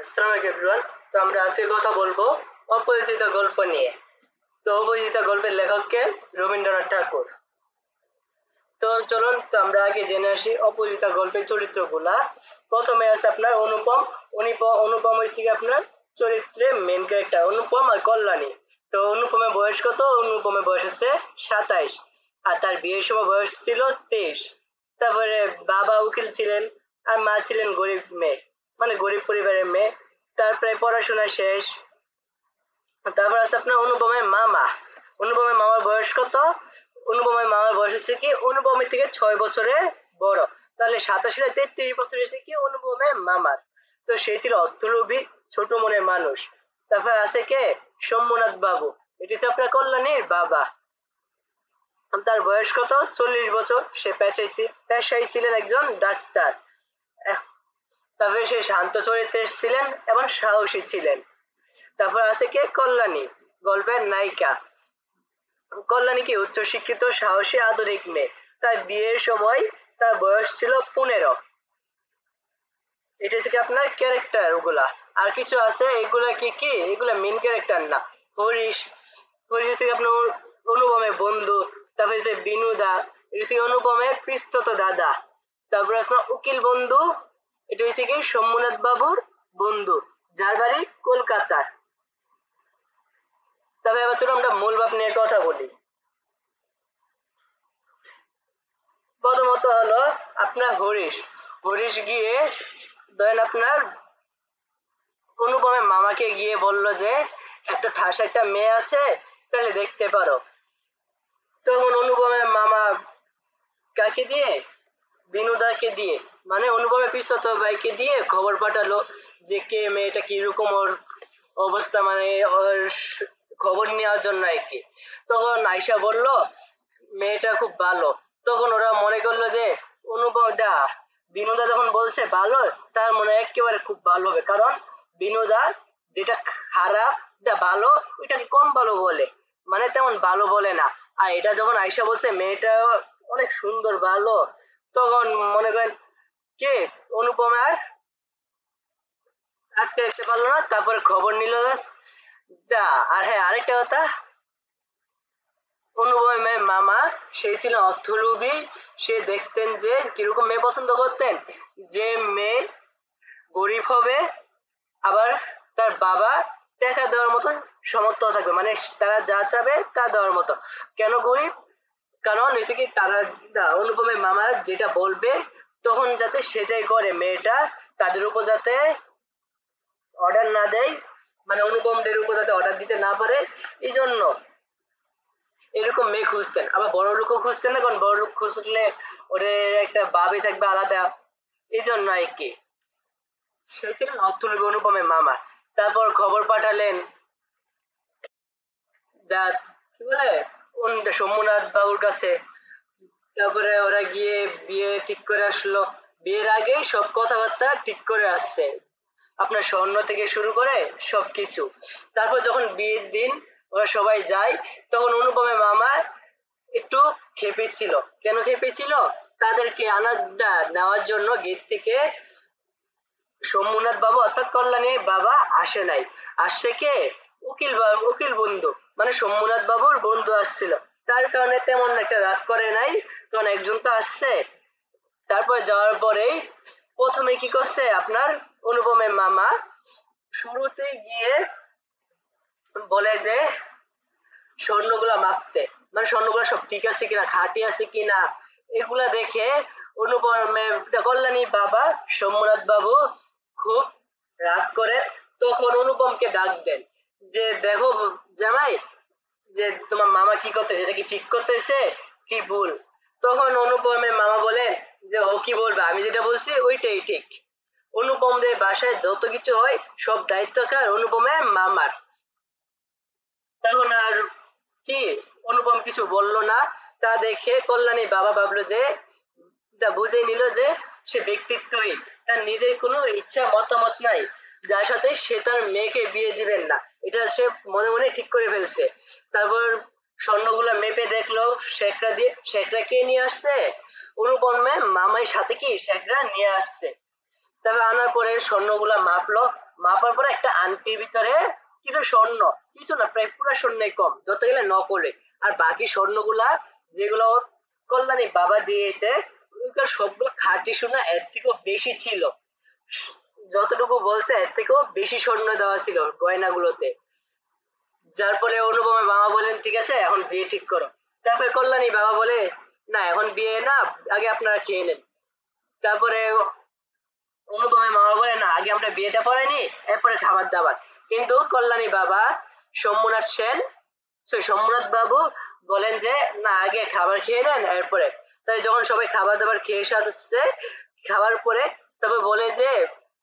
আসসালামু আলাইকুম এভরিওয়ান। তো আমরা আজকে কথা বলবো অপরিচিত গল্প নিয়ে। তো অপরিচিত গল্পের লেখক কে? রবীন্দ্রনাথ ঠাকুর। তো চলুন তো আমরা আগে জেনে আসি অপরিচিত গল্পের চরিত্রগুলা। প্রথমে আছে আপনার অনুপম। অনুপম হচ্ছে আপনার চরিত্রে মেন ক্যারেক্টার, অনুপম আর কল্যাণী। তো অনুপমের বয়স কত? অনুপমের বয়স হচ্ছে 27, আর তার বিয়ের সময় বয়স ছিল 23। তারপরে বাবা উকিল ছিলেন আর মা ছিলেন গরিব মেয়ে, মানে গরিব পরিবারের মেয়ে। তারপরে পড়াশোনা শেষ। তারপর আছে আপনার অনুপমের মামা। অনুপমের মামার বয়স কত? অনুপমের মামার বয়স হচ্ছে কি অনুপমের থেকে 6 বছরের বড়। তাহলে 27 আর 33 বছর হচ্ছে কি অনুপমের মামার। তো সে ছিল অর্থলোভী, ছোট মনের মানুষ। তারপর আছে কে? শম্ভুনাথ বাবু। এটি হচ্ছে আপনার কল্যাণীর বাবা। তার বয়স কত? 40 বছর। সে পেশায় ছিলেন একজন ডাক্তার। তবে সে শান্ত চরিত্রের ছিলেন এবং সাহসী ছিলেন। তারপর আছে কে? কল্যাণী, গল্পের নায়িকা। কল্যাণী কি উচ্চশিক্ষিত, সাহসী, আধুনিক মেয়ে। তার বিয়ের সময় তার বয়স ছিল 15। এটা হচ্ছে কি আপনার ক্যারেক্টার ওগুলা। আর কিছু আছে, এগুলা কি কি এগুলা মেন ক্যারেক্টার না। হরিশ। হরিশ হচ্ছে আপনার অনুপমের বন্ধু। তারপরে হচ্ছে বিনুদা, এটা হচ্ছে অনুপমের পিস্তত দাদা। তারপরে আপনার উকিল বন্ধু, এটা হচ্ছে কি শম্ভুনাথ বাবুর বন্ধু, যার বাড়ি কলকাতার। তবে এবার চলো আমরা মূল ভাব নিয়ে কথা বলি। প্রথমত হলো আপনার হরিশ। হরিশ গিয়ে ধরেন আপনার অনুপমের মামাকে গিয়ে বলল যে একটা ঠাসা একটা মেয়ে আছে, তাহলে দেখতে পারো। তখন অনুপমের মামা কাকে দিয়ে? বিনুদাকে দিয়ে, মানে অনুপমের পিস্তত ভাইকে দিয়ে খবর পাঠালো যে কে মেয়েটা, কিরকম ওর অবস্থা, মানে ওর খবর নেওয়ার জন্য আর কি। তখন আয়শা বলল মেয়েটা খুব ভালো। তখন ওরা মনে করলো যে অনুপমটা, বিনোদা যখন বলছে ভালো, তার মনে একেবারে খুব ভালো হবে, কারণ বিনোদা যেটা খারাপ যেটা ভালো ওইটাকে কম ভালো বলে, মানে তেমন ভালো বলে না। আর এটা যখন আয়শা বলছে মেয়েটা অনেক সুন্দর ভালো, তখন মনে করেন কে অনুপম আর আটকে রাখতে পারলো না। তারপরে খবর নিল। আর হ্যাঁ, আরেকটা কথা, অনুপমের মামা সে ছিল অর্থলোভী। সে দেখতেন যে কিরকম মেয়ে পছন্দ করতেন, যে মেয়ে গরিব হবে, আবার তার বাবা টাকা দেওয়ার মতো সমর্থ থাকবে, মানে তারা যা চাবে তা দেওয়ার মতো। কেন গরিব? কারণ হচ্ছে কি তারা অনুপমের মামা যেটা বলবে তখন যাতে সেটাই করে মেয়েটা, তাদের উপর যাতে অর্ডার না দেয়, মানে অনুপমদের উপর যাতে অর্ডার দিতে না পারে, এই জন্য এরকম মেয়ে খুঁজতেন। আবার বড় লোকও খুঁজতেন না, কারণ বড় লোক খুঁজলে ওদের একটা ভাবি থাকবে আলাদা, এই জন্য আর কি। সে ছিলেন অর্থলোভী অনুপমের মামা। তারপর খবর পাঠালেন যা কি বলে সোমনাথ বাবুর কাছে। তারপরে ওরা গিয়ে বিয়ে ঠিক করে আসলো। বিয়ের আগে সব কথাবার্তা ঠিক করে আসছে, আপনার স্বর্ণ থেকে শুরু করে সবকিছু। তারপর যখন বিয়ের দিন ওরা সবাই যায়, তখন অনুপমের মামা একটু খেপেছিল। কেন খেপেছিল? তাদেরকে নেওয়ার জন্য গেট থেকে সোমনাথ বাবু অর্থাৎ কল্যাণীর বাবা আসে নাই। আসছে কে? উকিল বন্ধু, মানে সোমনাথ বাবুর বন্ধু আসছিল। তার কারণে তেমন একটা রাগ করে নাই, কারণ একজন তো আসছে। তারপর যাওয়ার পরেই প্রথমে কি করছে আপনার অনুপমের মামা, শুরুতে গিয়ে বলে যে স্বর্ণগুলা মাপতে, মানে স্বর্ণগুলা সব ঠিক আছে কিনা, খাঁটি আছে কিনা, এগুলা দেখে অনুপমের কল্যাণী বাবা সোমনাথ বাবু খুব রাগ করে। তখন অনুপমকে ডাক দেন যে দেখো জামাই, যে তোমার মামা কি করতেছে, এটা কি ঠিক করতেছে কি ভুল? তখন অনুপমের মামা বলেন যে ও কি বলবে, আমি যেটা বলছি ওইটাই ঠিক। অনুপমদের বাসায় যত কিছু হয় সব দায়িত্ব কার? অনুপমের মামার। তখন আর কি অনুপম কিছু বলল না। তা দেখে কল্যাণী বাবা ভাবলো যে, যা বুঝে নিল যে সে ব্যক্তিত্বহীন, তার নিজের কোনো ইচ্ছা মতামত নাই, যার সাথে সে তার মেয়েকে বিয়ে দিবেন না, এটা সে মনে মনে ঠিক করে ফেলছে। তারপর স্বর্ণগুলো মেপে দেখলো, শেখরা কে নিয়ে আসছে? অনুপমের মামাই সাথে কি শেখরা নিয়ে আসছে। তারপর আনার পরে স্বর্ণগুলা মাপলো, মাপার পরে একটা আংটির ভিতরে কিছু স্বর্ণ, কিছু না প্রায় পুরো স্বর্ণই কম, যত গেলে নকলে। আর বাকি স্বর্ণগুলা যেগুলো কল্যাণী বাবা দিয়েছে ওইগুলো সবগুলো খাঁটি সোনা, এর থেকেও বেশি ছিল। যতটুকু বলছে এর থেকেও বেশি স্বর্ণ দেওয়া ছিল গয়নাগুলোতে। যার পরে অনুপমের বাবা বলেন ঠিক আছে এখন বিয়ে ঠিক করো। তারপরে কল্যাণী বাবা বলে না এখন বিয়ে না, আগে আপনারা খেয়ে নেন। তারপরে অনুপমের মামা বলে না আগে আমরা বিয়েটা পড়াইনি এরপরে খাবার দাবার। কিন্তু কল্যাণী বাবা শম্ভুনাথ সেন, শম্ভুনাথ বাবু বলেন যে না আগে খাবার খেয়ে নেন এরপরে। তাই যখন সবাই খাবার দাবার খেয়ে সারছে, খাওয়ার পরে তবে বলে যে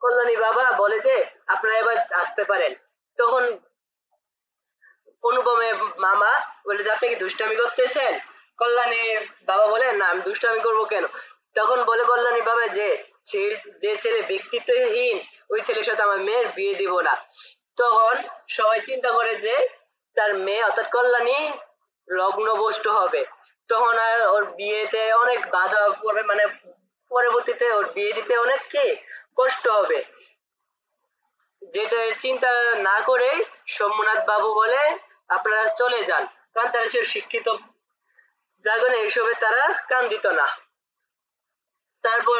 কল্যাণী বাবা বলে যে আপনারা এবার আসতে পারেন। তখন অনুপমের মামা বলে যে আপনি কি দুষ্টামি করতেছেন? কল্যাণী বাবা বলে না আমি দুষ্টামি করবো কেন। তখন বলে কল্যাণী বাবা যে যে ছেলে ব্যক্তিত্বহীন ওই ছেলের সাথে আমার মেয়ের বিয়ে দিব না। তখন সবাই চিন্তা করে যে তার মেয়ে অর্থাৎ কল্যাণী লগ্নভ্রষ্ট হবে, তখন আর ওর বিয়েতে অনেক বাধা পড়বে, মানে পরবর্তীতে ওর বিয়ে দিতে অনেক কি কষ্ট হবে। যেটা চিন্তা না করে সোমনাথ বাবু বলে আপনারা চলে যান, কারণ তারা সে শিক্ষিত, যার কারণে এইসবে তারা কান দিত না। তারপর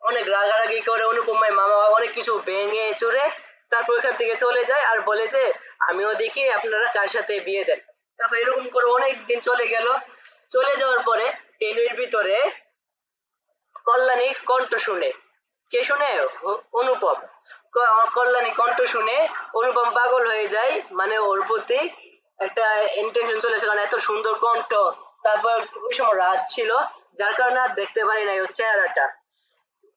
অনেক রাগারাগি করে অনুপমার মামা অনেক কিছু ভেঙে চুরে তারপর ওখান থেকে চলে যায় আর বলে যে আমিও দেখি আপনারা কার সাথে বিয়ে দেন। তারপর এরকম করে অনেক দিন চলে গেল। চলে যাওয়ার পরে ট্রেনের ভিতরে কল্যাণী কণ্ঠ শুনে, কে শুনে? অনুপম। কল্যাণী কণ্ঠ শুনে অনুপম পাগল হয়ে যায়, মানে ওর প্রতি একটা ইন্টেনশন চলে আসে, কারণ এত সুন্দর কণ্ঠ। তারপর ওই সময় রাত ছিল, যার কারণে আর দেখতে পারি নাই ওর চেহারাটা।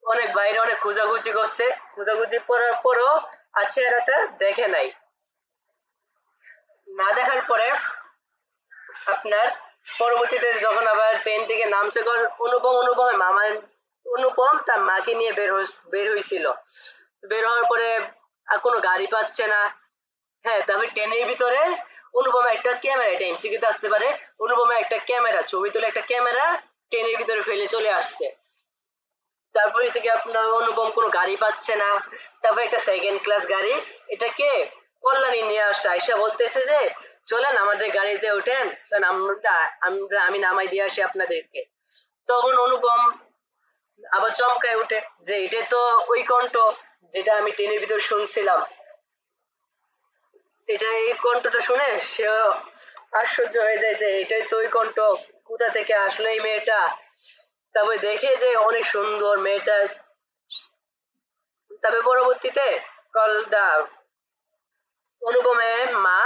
অনেক বাইরে অনেক খোঁজাখুঁজি করছে, খোঁজাখুঁজি করার পরও আর চেহারাটা দেখে নাই। না দেখার পরে আপনার পরবর্তীতে যখন আবার ট্রেন থেকে নামছে অনুপমের মামা, অনুপম তার মাকে নিয়ে বের হয়েছিল। বের হওয়ার পরে আর কোনো গাড়ি পাচ্ছে না। হ্যাঁ, তারপরে ট্রেনের ভিতরে অনুপমা একটা ক্যামেরা, এটা এমসিকিউতে আসতে পারে, অনুপমা একটা ক্যামেরা ছবি তুলে একটা ক্যামেরা ট্রেনের ভিতরে ফেলে চলে আসছে। তারপরে হচ্ছে কি আপনার অনুপম কোনো গাড়ি পাচ্ছে না। তারপর একটা সেকেন্ড ক্লাস গাড়ি, এটাকে কল্যাণী নিয়ে আসছে, আয়সা বলতেছে যে চলেন আমাদের গাড়িতে ওঠেন, আমি নামাই দিয়ে আসি আপনাদেরকে। তখন অনুপম আবার চমকায় উঠে যে এটা তো ওই কণ্ঠ যেটা আমি ট্রেনের ভিতর শুনছিলাম। এটা এই কণ্ঠটা শুনে সে আশ্চর্য হয়ে যায় যে এটাই তো ওই কণ্ঠ, কোথা থেকে আসলো এই মেয়েটা। তারপরে দেখে যে অনেক সুন্দর মেয়েটা। তবে পরবর্তীতে অনুপমের মা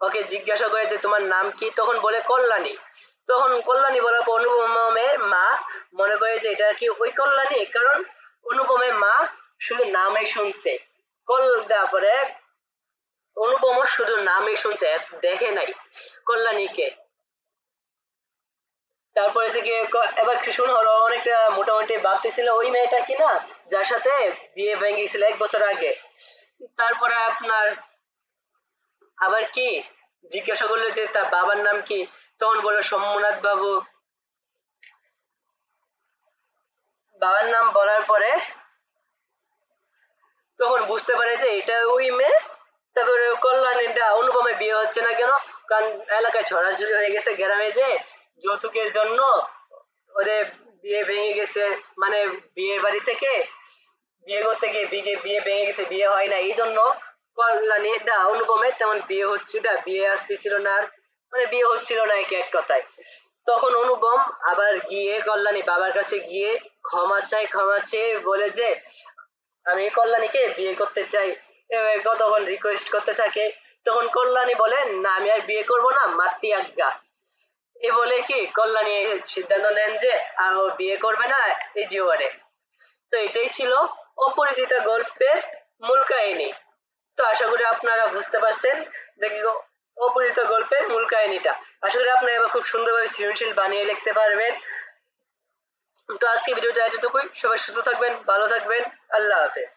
ওকে জিজ্ঞাসা করে যে তোমার নাম কি, তখন বলে কল্যাণী। তখন কল্যাণী বলার পর অনুপমের মা মনে করে যে এটা কি ওই কল্যাণী, কারণ অনুপমের মা শুধু নামে শুনছে, তারপরে অনুপম শুধু নামে শুনছে, দেখে নাই কল্যাণীকে। তারপরে থেকে এবার শুনো অনেকটা মোটামুটি ভাবতেছিল ওই মেয়েটা কিনা যার সাথে বিয়ে ভেঙে গেছিল 1 বছর আগে। তারপরে আপনার আবার কি জিজ্ঞাসা করলো যে তার বাবার নাম কি, তখন বললো সোমনাথ বাবু। বাবার নাম বলার পরে তখন বুঝতে পারে যে এটা ওই মেয়ে। তারপরে কল্যাণীটা অনুপমের বিয়ে হচ্ছে না কেন, কারণ এলাকায় ছড়াছড়ি হয়ে গেছে গ্রামে যে যৌতুকের জন্য ওদের বিয়ে ভেঙে গেছে, মানে বিয়ের বাড়ি থেকে বিয়ে করতে গিয়ে বিয়ে ভেঙে গেছে, বিয়ে হয় না, এই জন্য কল্যাণীটা অনুপমের তেমন বিয়ে আসতেছিল না, আর মানে বিয়ে হচ্ছিল না এক কথায়। তখন অনুপম আবার গিয়ে কল্যাণী বাবার কাছে গিয়ে ক্ষমা চেয়ে বলে যে আমি কল্যাণীকে বিয়ে করতে চাই। কতক্ষণ রিকোয়েস্ট করতে থাকে, তখন কল্যাণী বলে না আমি আর বিয়ে করব না, মাতৃ আজ্ঞা। এ বলে কি কল্যাণী সিদ্ধান্ত নেন যে আর ও বিয়ে করবে না এই জীবনে। তো এটাই ছিল অপরিচিতা গল্পের মূল কাহিনী। তো আশা করি আপনারা বুঝতে পারছেন যে অপরিচিত গল্পের মূল কাহিনীটা। আশা করি আপনারা এবার খুব সুন্দরভাবে সৃজনশীল বানিয়ে লিখতে পারবেন। তো আজকে ভিডিওটা এতটুকুই, সবাই সুস্থ থাকবেন, ভালো থাকবেন, আল্লাহ হাফেজ।